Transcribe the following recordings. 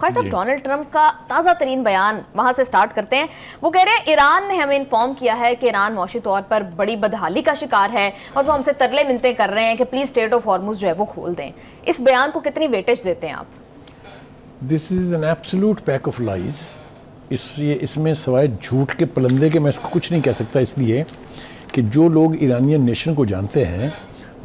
बुखारी साहब, Donald Trump का ताज़ा तरीन बयान वहाँ से स्टार्ट करते हैं। वो कह रहे हैं ईरान ने हमें इन्फॉर्म किया है कि ईरान मौशी तौर पर बड़ी बदहाली का शिकार है और वो हमसे तरले मिन्नतें कर रहे हैं कि प्लीज़ स्ट्रेट ऑफ हॉर्मुज़ जो है वो खोल दें। इस बयान को कितनी वेटेज देते हैं आप? This is an absolute pack of lies. इसमें सवाए झूठ के पलंदे के मैं इसको कुछ नहीं कह सकता, इसलिए कि जो लोग ईरानियन नेशन को जानते हैं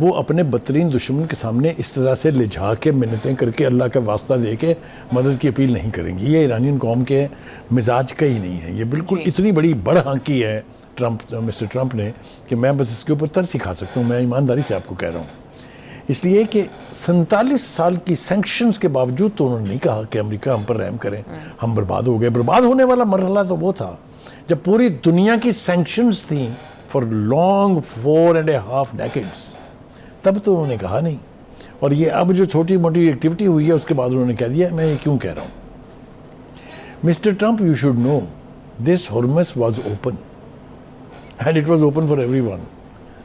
वो अपने बदतरीन दुश्मन के सामने इस तरह से लिझा के मिन्नतें करके अल्लाह का वास्ता दे के मदद की अपील नहीं करेंगे। ये ईरानियन कौम के मिजाज का ही नहीं है। ये बिल्कुल इतनी बड़ी बड़हाँकी है मिस्टर ट्रंप ने कि मैं बस इसके ऊपर तरस ही खा सकता हूँ। मैं ईमानदारी से आपको कह रहा हूँ, इसलिए कि 47 साल की सैंक्शंस के बावजूद तो उन्होंने नहीं कहा कि अमेरिका हम पर रहम करें, हम बर्बाद हो गए। बर्बाद होने वाला मरहला तो वो था जब पूरी दुनिया की सैंक्शंस थी फॉर लॉन्ग 4.5 डेकेड्स, तब तो उन्होंने कहा नहीं। और ये अब जो छोटी मोटी एक्टिविटी हुई है उसके बाद उन्होंने कह दिया। मैं ये क्यों कह रहा हूँ? Mister Trump, you should know this Hormuz was open and it was open for everyone.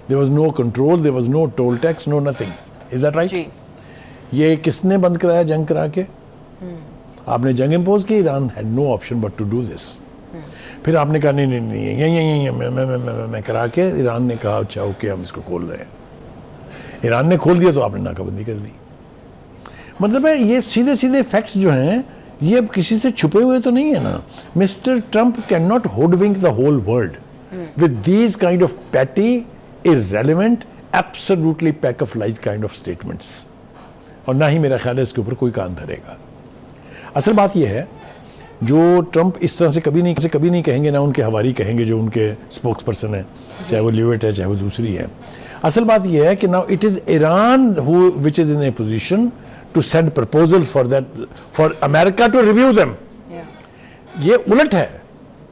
There was no control, there was no toll tax, no nothing. Is that right? ये किसने बंद कराया जंग करा के? आपने जंग इम्पोज की। Iran had no option but to do this. फिर आपने कहा नहीं नहीं नहीं यही मैं करा के ईरान ने कहा अच्छा ओके हम इसको खोल रहे हैं। ईरान ने खोल दिया तो आपने नाकाबंदी कर दी। मतलब है ये सीधे सीधे फैक्ट्स जो हैं ये अब किसी से छुपे हुए तो नहीं है ना। Mister Trump can not hoodwink the whole world with these kind of petty irrelevant absolutely pack of lies kind of statements, और ना ही मेरा ख्याल है इसके ऊपर कोई कान धरेगा। असल बात यह है जो ट्रंप इस तरह से कभी नहीं कहेंगे, ना उनके हवारी कहेंगे जो उनके स्पोक्स पर्सन है, चाहे वो ल्यूइट है चाहे वो दूसरी है। असल बात यह है कि now it is Iran who which is in a position to send proposals for that for America to review them. ये उलट है।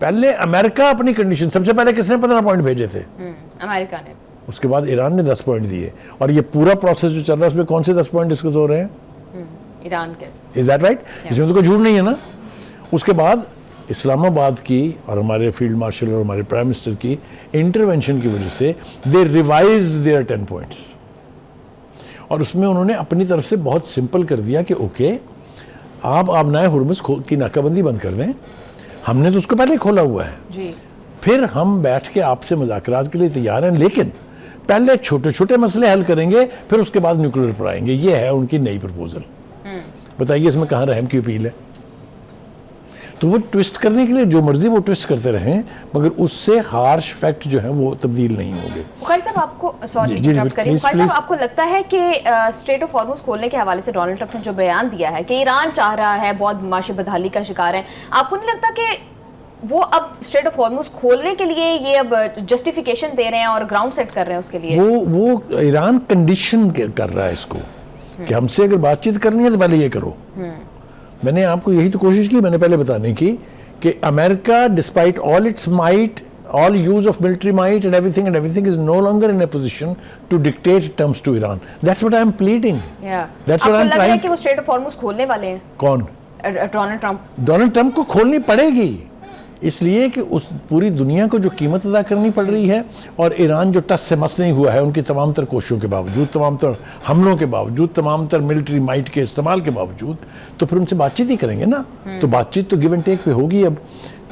पहले अमेरिका अपनी कंडीशन, सबसे पहले किसने 15 पॉइंट भेजे थे? अमेरिका ने। उसके बाद ईरान ने 10 पॉइंट दिए, और ये पूरा प्रोसेस जो चल रहा है उसमें कौन से 10 पॉइंट डिस्कस हो रहे हैं? ईरान के। Is that right? इसमें तो कोई झूठ नहीं है ना। उसके बाद इस्लामाबाद की और हमारे फील्ड मार्शल और हमारे प्राइम मिनिस्टर की इंटरवेंशन की वजह से दे रिवाइज्ड देयर 10 पॉइंट्स, और उसमें उन्होंने अपनी तरफ से बहुत सिंपल कर दिया कि ओके आप आबनाए हुर्मुज़ की नाकाबंदी बंद कर दें। हमने तो उसको पहले खोला हुआ है जी। फिर हम बैठ के आपसे मुज़ाकरात के लिए तैयार हैं, लेकिन पहले छोटे छोटे मसले हल करेंगे, फिर उसके बाद न्यूक्लियर पर आएंगे। ये है उनकी नई प्रपोजल। बताइए इसमें कहाँ रहम की अपील है? तो वो ट्विस्ट करने के लिए जो मर्जी वो ट्विस्ट करते रहें, मगर उससे हार्श फैक्ट जो है वो तब्दील नहीं होंगे। बुखारी साहब आपको सॉरी इंटरप्ट करिए, बुखारी साहब आपको लगता है कि स्ट्रेट ऑफ हॉर्मुज़ खोलने के हवाले से डोनाल्ड ट्रंप ने जो बयान दिया है कि ईरान चाह रहा है, बहुत माशी बदहाली का शिकार है, आपको नहीं लगता कि वो अब स्ट्रेट ऑफ हॉर्मुज़ खोलने के लिए ये अब जस्टिफिकेशन दे रहे हैं और ग्राउंड सेट कर रहे हैं उसके लिए? वो ईरान कंडीशन कर रहा है इसको कि हमसे अगर बातचीत करनी है तो पहले ये करो। मैंने आपको यही तो कोशिश की मैंने पहले बताने की कि America despite all it's might, all use of military might and everything is no longer in a position to dictate terms to Iran. That's what I am pleading. Yeah. That's what I am trying. आपको लग रहा है कि वो straight of Hormuz खोलने वाले हैं? कौन? Donald Trump. डोनाल्ड ट्रंप को खोलनी पड़ेगी, इसलिए कि उस पूरी दुनिया को जो कीमत अदा करनी पड़ रही है, और ईरान जो टस से मस नहीं हुआ है उनकी तमाम तर कोशिशों के बावजूद, तमाम तर हमलों के बावजूद, तमाम तर मिलिट्री माइट के इस्तेमाल के बावजूद, तो फिर उनसे बातचीत ही करेंगे ना। तो बातचीत तो गिव एंड टेक पे होगी। अब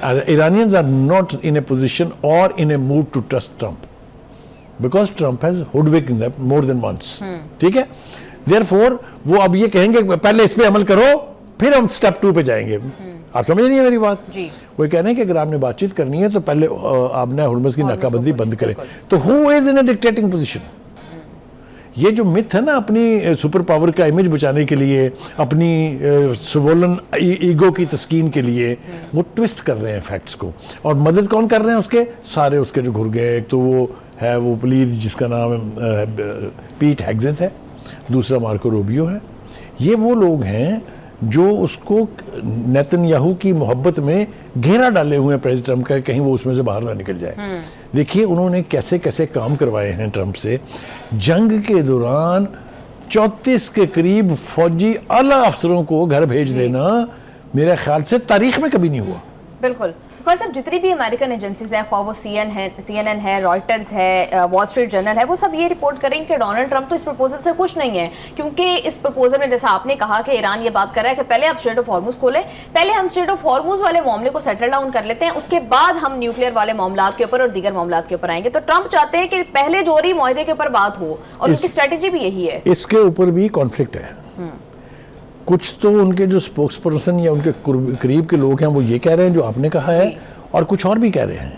Iranians are not in a position or in a mood to trust Trump because Trump has hoodwinked them more than once. ठीक है? Therefore वो अब ये कहेंगे पहले इस पे अमल करो फिर हम स्टेप 2 पे जाएंगे। आप समझ नहीं है मेरी बात? जी। वो कह रहे हैं कि अगर आपने बातचीत करनी है तो पहले आपने हुर्मुज़ की नाकाबंदी बंद करें। तो who is in a dictating position? ये जो मिथ है ना अपनी सुपर पावर का इमेज बचाने के लिए, अपनी स्वोलन ईगो की तस्कीन के लिए वो ट्विस्ट कर रहे हैं फैक्ट्स को। और मदद कौन कर रहे हैं उसके? सारे उसके जो घुर गए। एक तो वो है वो प्लीज जिसका नाम पीट हेग्सेथ है, दूसरा मार्को रूबियो है। ये वो लोग हैं जो उसको नेतन्याहू की मोहब्बत में घेरा डाले हुए हैं प्रेसिडेंट ट्रंप का, कहीं वो उसमें से बाहर ना निकल जाए। देखिए उन्होंने कैसे कैसे काम करवाए हैं ट्रंप से। जंग के दौरान 34 के करीब फौजी आला अफसरों को घर भेज देना मेरे ख्याल से तारीख में कभी नहीं हुआ। बिल्कुल। खैर साहब, जितनी भी अमेरिकन एजेंसीज हैं, ख्वाह वो CNN है, रॉयटर्स है, वॉल स्ट्रीट जर्नल है, वो सब ये रिपोर्ट करेंगे कि डोनाल्ड ट्रंप तो इस प्रपोजल से खुश नहीं है, क्योंकि इस प्रपोजल में जैसा आपने कहा कि ईरान ये बात कर रहा है कि पहले आप स्ट्रेट ऑफ हॉर्मुज खोलें, पहले हम स्ट्रेट ऑफ हॉर्मुज वाले मामले को सेटल डाउन कर लेते हैं, उसके बाद हम न्यूक्लियर वाले मामला के ऊपर और दीगर मामला के ऊपर आएंगे। तो ट्रंप चाहते हैं कि पहले जोहरी मुआहदे के ऊपर बात हो, और उनकी स्ट्रेटेजी भी यही है। इसके ऊपर भी कॉन्फ्लिक्ट है। कुछ तो उनके जो स्पोक्स पर्सन या उनके करीब के लोग हैं वो ये कह रहे हैं जो आपने कहा है, और कुछ और भी कह रहे हैं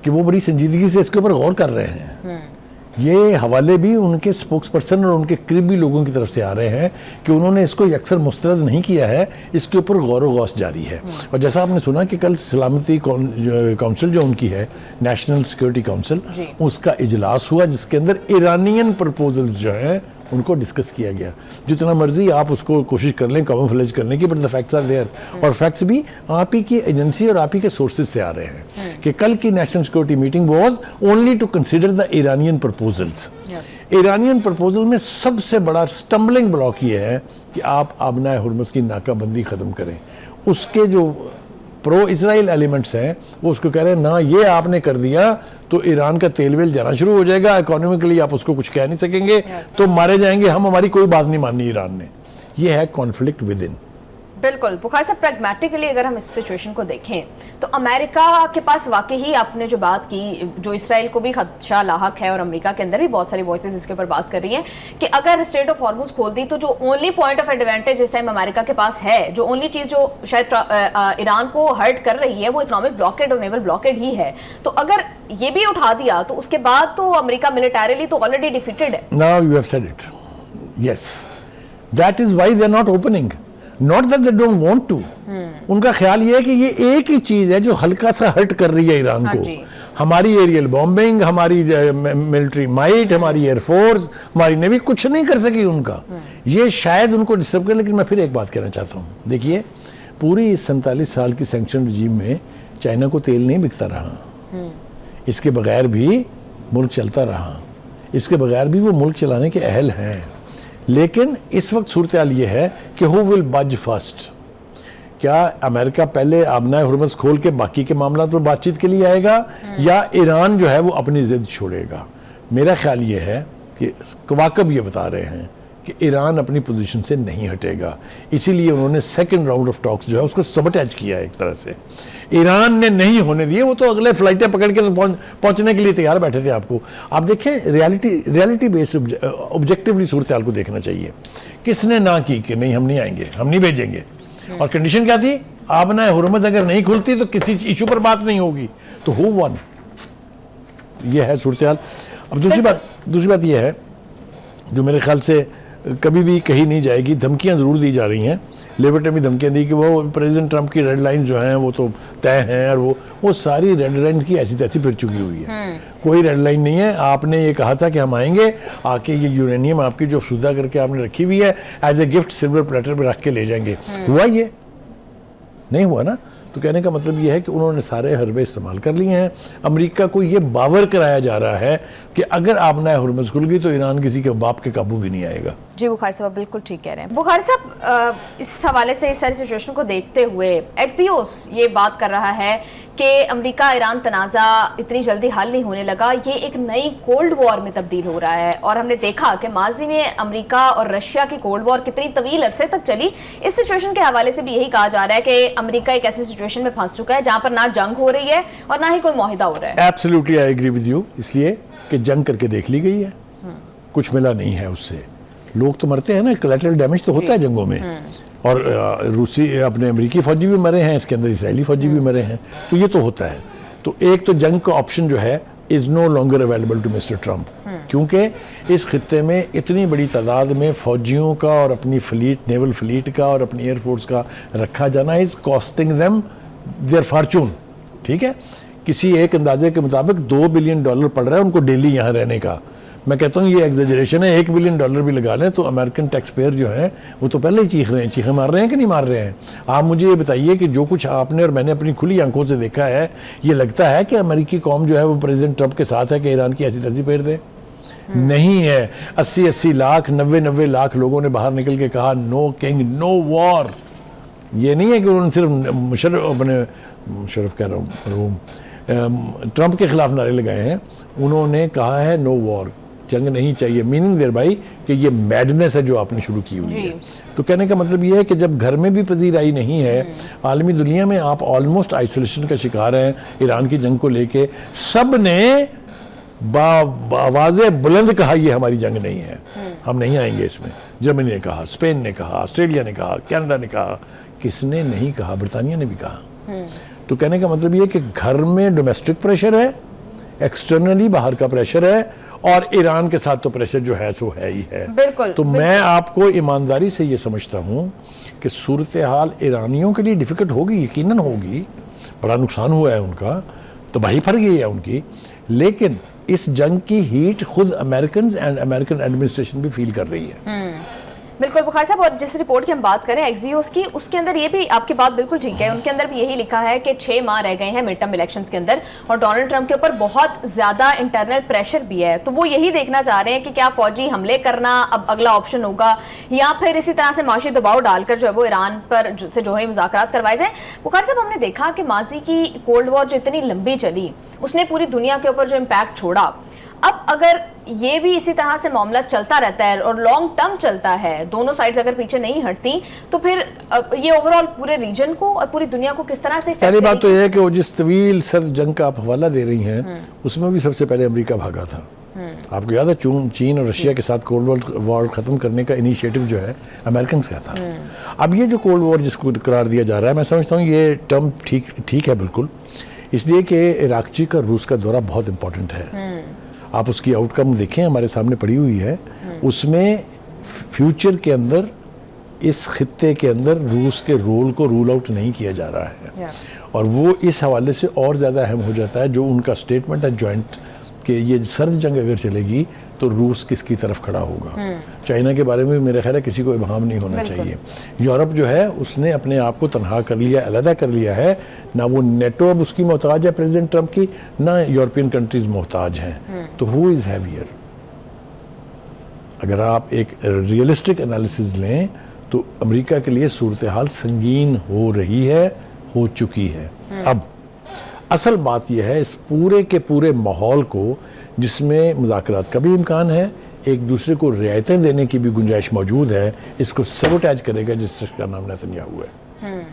कि वो बड़ी संजीदगी से इसके ऊपर गौर कर रहे हैं। ये हवाले भी उनके स्पोक्स पर्सन और उनके करीबी लोगों की तरफ से आ रहे हैं कि उन्होंने इसको अक्सर मुस्तरद नहीं किया है, इसके ऊपर गौर व गौस जारी है। और जैसा आपने सुना कि कल सलामती काउंसिल जो उनकी है, नेशनल सिक्योरिटी काउंसिल, उसका इजलास हुआ जिसके अंदर ईरानियन प्रपोजल जो हैं उनको डिस्कस किया गया। जितना मर्जी आप उसको कोशिश कर लें कैमोफ्लेज करने की, but the facts are there. और फैक्ट्स भी आप ही की एजेंसी और आप ही के सोर्सेज से आ रहे हैं कि कल की national security meeting was only to consider the Iranian proposals. Iranian proposal में सबसे बड़ा स्टम्बलिंग ब्लॉक ये है कि आप आबनाए हुर्मुज़ की नाकाबंदी ख़त्म करें। उसके जो प्रो इजराइल एलिमेंट्स हैं वो उसको कह रहे हैं ना, ये आपने कर दिया तो ईरान का तेल वेल जाना शुरू हो जाएगा, इकोनॉमिकली आप उसको कुछ कह नहीं सकेंगे, तो मारे जाएंगे हम, हमारी कोई बात नहीं माननी ईरान ने। ये है कॉन्फ्लिक्ट विद इन। बिल्कुल। बुखार साहब, प्रैग्मेटिकली अगर हम इस सिचुएशन को देखें तो अमेरिका के पास वाकई ही आपने जो बात की, जो इसराइल को भी खदशा लाहक है और अमेरिका के अंदर भी बहुत सारी वॉइसेस इसके ऊपर बात कर रही हैं कि अगर स्ट्रेट ऑफ हॉर्मुज़ खोल दी तो जो ओनली पॉइंट ऑफ एडवांटेज इस टाइम अमेरिका के पास है, जो ओनली चीज़ जो शायद ईरान को हर्ट कर रही है, वो इकोनॉमिक ब्लॉकेड और नेवल ब्लॉकेड ही है। तो अगर ये भी उठा दिया तो उसके बाद तो अमेरिका मिलिटरीली तो ऑलरेडी डिफीटेड है। Now you have said it, yes, that is why they are not opening, not that they don't want to. उनका ख्याल ये है कि ये एक ही चीज है जो हल्का सा हर्ट कर रही है ईरान को। हमारी एरियल बॉम्बिंग, हमारी मिलिट्री माइट, हमारी एयरफोर्स, हमारी नेवी कुछ नहीं कर सकी उनका। ये शायद उनको डिस्टर्ब करे। लेकिन मैं फिर एक बात कहना चाहता हूँ, देखिए पूरी 47 साल की सैंक्शन रजीम में चाइना को तेल नहीं बिकता रहा, इसके बगैर भी मुल्क चलता रहा, इसके बगैर भी वो मुल्क चलाने के अहल हैं। लेकिन इस वक्त सूरत हाल ये है कि हु विल बज फर्स्ट। क्या अमेरिका पहले आबनाए हुर्मुज़ खोल के बाकी के मामला पर बातचीत के लिए आएगा, या ईरान जो है वो अपनी जिद छोड़ेगा? मेरा ख्याल ये है कि कवाकब ये बता रहे हैं कि ईरान अपनी पोजीशन से नहीं हटेगा, इसीलिए उन्होंने सेकंड राउंड ऑफ टॉक्स जो है उसको सबटैच किया है एक तरह से। ईरान ने नहीं होने दिए, वो तो अगले फ्लाइटें पकड़ के तो पहुंचने के लिए तैयार बैठे थे। आपको आप देखें, रियलिटी बेस्ड ऑब्जेक्टिवली सूरत हाल को देखना चाहिए। किसने ना की कि नहीं हम नहीं आएंगे, हम नहीं भेजेंगे, और कंडीशन क्या थी? आबनाए हुर्मुज़ अगर नहीं खुलती तो किसी इशू पर बात नहीं होगी। तो हु वन? ये है सूरत हाल। अब दूसरी बात यह है जो मेरे ख्याल से कभी भी कही नहीं जाएगी, धमकियां ज़रूर दी जा रही हैं। लेबर्ट ने भी धमकियां दी कि वो प्रेसिडेंट ट्रंप की रेड लाइन जो हैं वो तो तय हैं, और वो सारी रेड लाइन की ऐसी तैसी फिर चुकी हुई है। कोई रेड लाइन नहीं है। आपने ये कहा था कि हम आएंगे, आके ये यूरेनियम आपकी जो अफसुदा करके आपने रखी हुई है as a gift silver platter पर रख के ले जाएंगे। हुआ ये? नहीं हुआ ना। तो कहने का मतलब ये है कि उन्होंने सारे हरबे इस्तेमाल कर लिए हैं। अमेरिका को ये बावर कराया जा रहा है कि अगर आबनाए हुर्मुज़ खुल गई तो ईरान किसी के बाप के काबू भी नहीं आएगा। जी बुखारी साहब बिल्कुल ठीक कह रहे हैं। बुखारी साहब, इस हवाले से इस सारी सिचुएशन को देखते हुए एक्सियोस ये बात कर रहा है कि अमेरिका ईरान तनाज़ा इतनी जल्दी हल नहीं होने लगा, ये एक नई कोल्ड वॉर में तब्दील हो रहा है। और हमने देखा कि माजी में अमेरिका और रशिया की कोल्ड वॉर कितनी तवील अरसे तक चली। इस सिचुएशन के हवाले से भी यही कहा जा रहा है कि अमेरिका एक ऐसी सिचुएशन में फंस चुका है जहां पर ना जंग हो रही है और ना ही कोई मुआहिदा हो रहा है। Absolutely I agree with you, इसलिए कि जंग करके देख ली गई है, कुछ मिला नहीं है उससे। लोग तो मरते हैं ना, कोलैटरल डैमेज तो होता है जंगों में, और रूसी अपने अमेरिकी फौजी भी मरे हैं, इसके अंदर इसराइली फौजी भी मरे हैं, तो ये तो होता है। तो एक तो जंग का ऑप्शन जो है is no longer available to mister Trump, क्योंकि इस खित्ते में इतनी बड़ी तादाद में फौजियों का और अपनी फ्लीट, नेवल फ्लीट का और अपनी एयरफोर्स का रखा जाना is costing them their fortune. ठीक है, किसी एक अंदाजे के मुताबिक $2 बिलियन पड़ रहा है उनको डेली यहाँ रहने का। मैं कहता हूँ ये एग्जेजरेशन है। $1 बिलियन भी लगा लें तो अमेरिकन टैक्स पेयर जो हैं वो तो पहले ही चीखे मार रहे हैं कि नहीं मार रहे हैं। आप मुझे ये बताइए कि जो कुछ आपने और मैंने अपनी खुली आंखों से देखा है, ये लगता है कि अमेरिकी कौम जो है वो प्रेसिडेंट ट्रंप के साथ है कि ईरान की ऐसी तैसी पेड़ दे? नहीं है। 80-80 लाख, 90-90 लाख लोगों ने बाहर निकल के कहा नो किंग नो वॉर। ये नहीं है कि उन्होंने सिर्फ मुशर्रफ कह रहा हूँ ट्रंप के खिलाफ नारे लगाए हैं, उन्होंने कहा है नो वॉर, जंग नहीं चाहिए, मीनिंग देयर भाई कि ये मैडनेस है जो आपने शुरू की हुई है। तो कहने का मतलब ये है कि जब घर में भी पजीराई नहीं है, आलमी दुनिया में आप ऑलमोस्ट आइसोलेशन का शिकार हैं ईरान की जंग को लेके, सब ने आवाज़े बुलंद कहा ये हमारी जंग नहीं है, हम नहीं आएंगे इसमें। जर्मनी ने कहा, स्पेन ने कहा, ऑस्ट्रेलिया ने कहा, कनाडा ने कहा, किसने नहीं कहा? बरतानिया ने भी कहा। तो कहने का मतलब ये है कि घर में डोमेस्टिक प्रेशर है, एक्सटर्नली बाहर का प्रेशर है, और ईरान के साथ तो प्रेशर जो है सो है ही है। बिल्कुल, तो मैं आपको ईमानदारी से ये समझता हूँ कि सूरत हाल ईरानियों के लिए डिफ़िकल्ट होगी, यकीनन होगी, बड़ा नुकसान हुआ है उनका, तबाही फर गई है उनकी, लेकिन इस जंग की हीट खुद अमेरिकन एंड अमेरिकन एडमिनिस्ट्रेशन भी फील कर रही है। बिल्कुल बुखारी साहब, और जिस रिपोर्ट की हम बात करें एक्सियोस की, उसके अंदर ये भी आपकी बात बिल्कुल ठीक है, उनके अंदर भी यही लिखा है कि 6 माह रह गए हैं मिड टर्म इलेक्शंस के अंदर और डोनाल्ड ट्रंप के ऊपर बहुत ज़्यादा इंटरनल प्रेशर भी है। तो वो यही देखना चाह रहे हैं कि क्या फौजी हमले करना अब अगला ऑप्शन होगा, या फिर इसी तरह से माशी दबाव डालकर जो है वो ईरान पर से जोहरी मुज़ाकरात करवाए जाएँ। बुखारी साहब, हमने देखा कि माजी की कोल्ड वॉर जो इतनी लंबी चली, उसने पूरी दुनिया के ऊपर जो इम्पैक्ट छोड़ा, अब अगर ये भी इसी तरह से मामला चलता रहता है और लॉन्ग टर्म चलता है, दोनों साइड्स अगर पीछे नहीं हटती, तो फिर ये ओवरऑल पूरे रीजन को और पूरी दुनिया को किस तरह से? पहली बात तो यह है कि वो जिस तवील सर्द जंग का आप हवाला दे रही हैं, उसमें भी सबसे पहले अमेरिका भागा था। आपको याद है चीन और रशिया के साथ कोल्ड वॉर खत्म करने का इनिशिएटिव जो है अमेरिकन का था। अब ये जो कोल्ड वॉर जिसको करार दिया जा रहा है, मैं समझता हूँ ये टर्म ठीक है बिल्कुल, इसलिए कि इराक़ची का रूस का दौरा बहुत इंपॉर्टेंट है। आप उसकी आउटकम देखें, हमारे सामने पड़ी हुई है, उसमें फ्यूचर के अंदर इस खित्ते के अंदर रूस के रोल को रूल आउट नहीं किया जा रहा है, और वो इस हवाले से और ज़्यादा अहम हो जाता है जो उनका स्टेटमेंट है जॉइंट कि ये सर्द जंग अगर चलेगी तो रूस किसकी तरफ खड़ा होगा। चाइना के बारे में मेरा ख्याल है किसी को इबहाम नहीं होना चाहिए। यूरोप जो है उसने अपने आप को तनहा कर लिया, अलहदा कर लिया है, ना वो नेटो अब उसकी मोहताज है प्रेसिडेंट ट्रंप की, ना यूरोपियन कंट्रीज मोहताज हैं। तो हु इज़ हैवियर? अगर आप एक रियलिस्टिक एनालिसिस लें तो अमेरिका के लिए सूरत हाल संगीन हो रही है, हो चुकी है। अब असल बात यह है, इस पूरे के पूरे माहौल को जिसमें मुज़ाकरात का भी इम्कान है, एक दूसरे को रियायतें देने की भी गुंजाइश मौजूद है, इसको सबोटैज करेगा जिसका नाम नेतन्याहू है।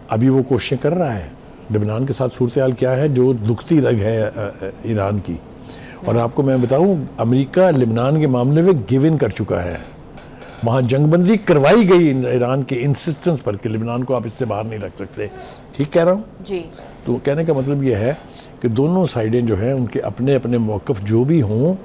अभी वो कोशिशें कर रहा है। लेबनान के साथ सूरत हाल क्या है, जो दुखती रग है ईरान की। और आपको मैं बताऊं, अमेरिका लेबनान के मामले में गिव इन कर चुका है। वहाँ जंगबंदी करवाई गई ईरान के इंसिस्टेंस पर कि लेबनान को आप इससे बाहर नहीं रख सकते। ठीक कह रहा हूँ जी। तो कहने का मतलब ये है कि दोनों साइडें जो हैं उनके अपने अपने मौक़िफ़ जो भी हों,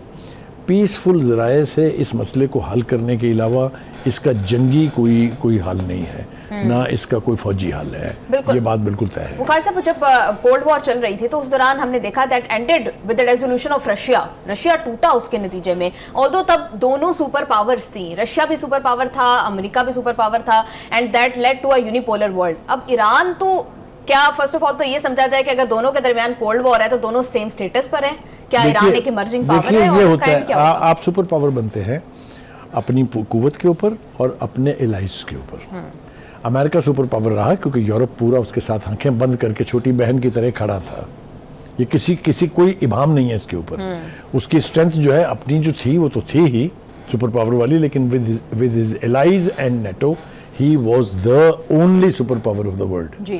पीसफुल ज़राए से इस मसले को हल करने के अलावा इसका जंगी कोई हल नहीं है, ना इसका कोई फौजी हल है। ये बात बिल्कुल तय है। बुखारी साहब, जब कोल्ड वॉर चल रही थी तो उस दौरान हमने देखा that ended with the resolution of Russia टूटा उसके नतीजे में। ऑल्दो तब दोनों सुपर पावर्स थी, रशिया भी सुपर पावर था, अमेरिका भी सुपर पावर था, and that led to a unipolar world. अब ईरान तो क्या फर्स्ट ऑफ ऑल तो ये समझा जाए कि अगर दोनों के दरमियान कोल्ड वॉर है तो दोनं सेम स्टेटस पर है? क्या ईरान एक इमर्जिंग पावर है? ये होता है, आप सुपर पावर बनते हैं अपनी कुव्वत के ऊपर और अपने एलाइज के ऊपर। अमेरिका सुपर पावर रहा क्योंकि यूरोप पूरा उसके साथ आंखें बंद करके छोटी बहन की तरह खड़ा था। ये किसी कोई इबाम नहीं है इसके ऊपर। उसकी स्ट्रेंथ जो है अपनी जो थी वो तो थी ही सुपर पावर वाली, लेकिन with his allies and NATO he was the only super power of the world.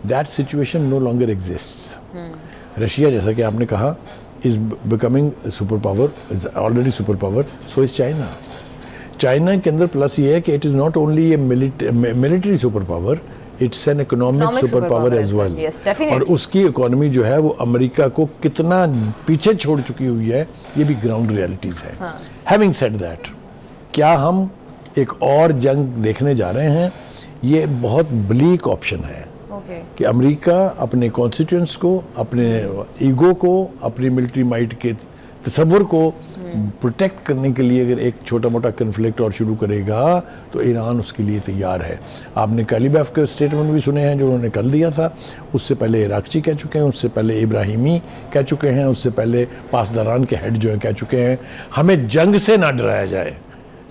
That situation no longer exists. Russia, जैसा कि आपने कहा, is becoming super power, is already super power, so is China. China के अंदर plus ये है कि it is not only a military super power, it's an economic super power as well. और उसकी इकोनॉमी जो है वो अमेरिका को कितना पीछे छोड़ चुकी हुई है, ये भी ग्राउंड रियलिटीज़ है। हैविंग सेड दैट, क्या हम एक और जंग देखने जा रहे हैं? ये बहुत ब्लीक ऑप्शन है कि अमेरिका अपने कॉन्स्टिट्यूएंट्स को, अपने ईगो को, अपनी मिलिट्री माइट के तस्वर को प्रोटेक्ट करने के लिए अगर एक छोटा मोटा कन्फ्लिक्ट और शुरू करेगा तो ईरान उसके लिए तैयार है। आपने कालीबाफ के स्टेटमेंट भी सुने हैं जो उन्होंने कल दिया था, उससे पहले इराक़ची कह चुके हैं, उससे पहले इब्राहिमी कह चुके हैं, उससे पहले पासदारान के हेड जो हैं कह चुके हैं, हमें जंग से ना डराया जाए,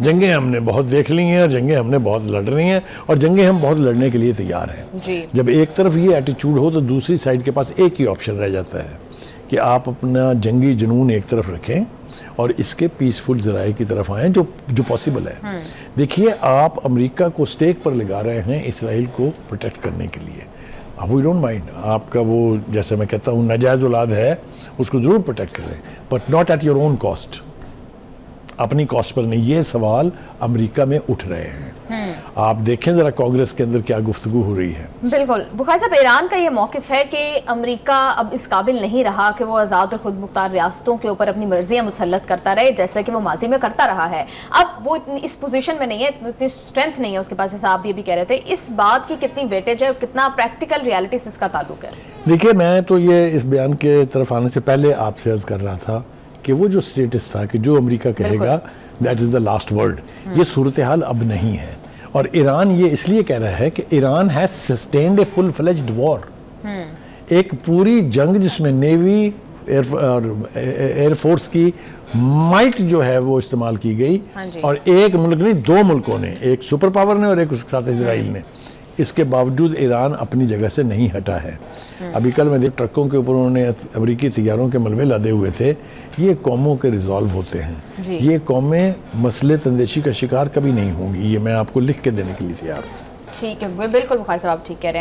जंगें हमने बहुत देख ली हैं और जंगें हमने बहुत लड़ रही हैं और जंगें हम बहुत लड़ने के लिए तैयार हैं। जी। जब एक तरफ ये एटीट्यूड हो तो दूसरी साइड के पास एक ही ऑप्शन रह जाता है कि आप अपना जंगी जुनून एक तरफ रखें और इसके पीसफुल जराए की तरफ आएँ जो पॉसिबल है। देखिए, आप अमेरिका को स्टेक पर लगा रहे हैं इसराइल को प्रोटेक्ट करने के लिए। अब वी डोंट माइंड, आपका वो जैसे मैं कहता हूँ नाजायज़ औलाद है उसको ज़रूर प्रोटेक्ट करें, but not at your own cost, अपनी कॉस्ट पर नहीं। ये सवाल अमेरिका में उठ रहे हैं। आप देखें जरा कांग्रेस के अंदर क्या गुफ्तगू हो रही है। बिल्कुल बुखारी साहब, ईरान का ये मौक़िफ़ है कि अमेरिका अब इस काबिल नहीं रहा कि वो आज़ाद और खुद मुख्तार रियासतों के ऊपर अपनी मर्जियाँ मुसल्लत करता रहे, जैसा कि वो माजी में करता रहा है। अब वो इतनी इस पोजीशन में नहीं है, इतनी स्ट्रेंथ नहीं है उसके पास, जैसा आप ये भी कह रहे थे। इस बात की कितनी वेटेज है और कितना प्रैक्टिकल रियलिटी से इसका ताल्लुक है? देखिए, मैं तो ये इस बयान के तरफ आने से पहले आपसे अर्ज कर रहा था कि वो जो स्टेटस था कि जो अमेरिका कहेगा that is the last word, ये सूरत हाल अब नहीं है। और ईरान ये इसलिए कह रहा है कि Iran has sustained a full fledged war, एक पूरी जंग जिसमें नेवी एयरफोर्स की माइट जो है वो इस्तेमाल की गई। और एक मुल्क नहीं, दो मुल्कों ने, एक सुपर पावर ने और एक उसके साथ इजराइल ने। इसके बावजूद ईरान अपनी जगह से नहीं हटा है। अभी कल मैं ट्रकों के ऊपर उन्होंने अमेरिकी तैयारों के मलबे लादे हुए थे। ये कौमों के रिजॉल्व होते हैं, ये कौमें मसले तंदेशी का शिकार कभी नहीं होंगी। ये मैं आपको लिख के देने के लिए तैयार हूँ। ठीक है, बिल्कुल बुखारी साहब आप ठीक कह रहे हैं।